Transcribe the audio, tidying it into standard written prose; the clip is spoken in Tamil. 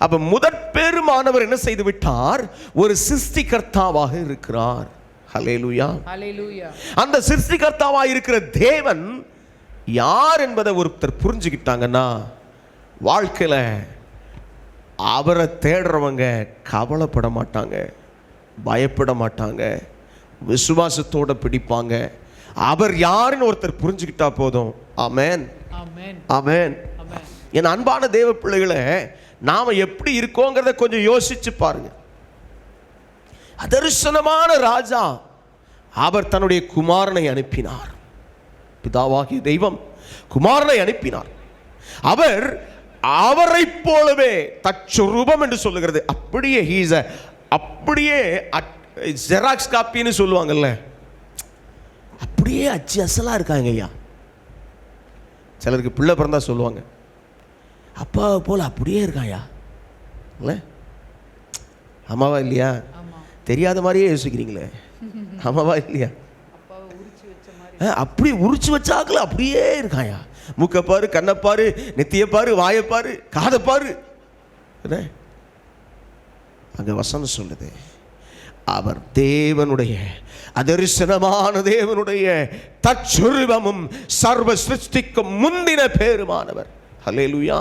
அப்ப முதற் பேருமானவர் என்ன செய்து விட்டார்? ஒரு சிருஷ்டிகர்த்தாவாக இருக்கிறார். ஹல்லேலூயா, ஹல்லேலூயா. அந்த சிருஷ்டிகர்த்தாவாக இருக்கிற தேவன் யார் என்பதை ஒருத்தர் புரிஞ்சுக்கிட்டாங்கன்னா வாழ்க்கையில அவரை தேடுறவங்க கவலைப்பட மாட்டாங்க, பயப்பட மாட்டாங்க, விசுவாசத்தோட பிடிப்பாங்க. அவர் யாருன்னு ஒருத்தர் புரிஞ்சுக்கிட்டா போதும். ஆமென், ஆமென், ஆமென். என் அன்பான தேவ பிள்ளைகளை, நாம எப்படி இருக்கோங்கிறத கொஞ்சம் யோசிச்சு பாருங்க. அதர்சனமான ராஜா அவர் தன்னுடைய குமாரனை அனுப்பினார். பிதாவாகிய தெய்வம் குமாரனை அனுப்பினார். அவர் அவரை போலவே தற்சொரூபம் என்று சொல்லுகிறது. அப்படியே அப்படியே ஜெராக்ஸ் காப்பின்னு சொல்லுவாங்கல்ல, அப்படியே அச்சு அசலா இருக்காங்க ஐயா. சிலருக்கு பிள்ளை பிறந்தா சொல்லுவாங்க, அப்பா போல அப்படியே இருக்காயா. இல்லை, அம்மாவா இல்லையா? தெரியாத மாதிரியே யோசிக்கிறீங்களே, அம்மாவா இல்லையா? அப்படி உரிச்சு வச்சாக்கல அப்படியே இருக்காயா. மூக்கப்பாரு, கண்ணப்பாரு, நெத்தியப்பாரு, வாயப்பாரு, காதப்பாரு. அங்க வசனம் சொல்லுது, அவர் தேவனுடைய அதரிசனமான தேவனுடைய தற்சொரூபமும் சர்வ சிருஷ்டிக்கும் முந்தின பேருமானவர். ஹல்லேலூயா.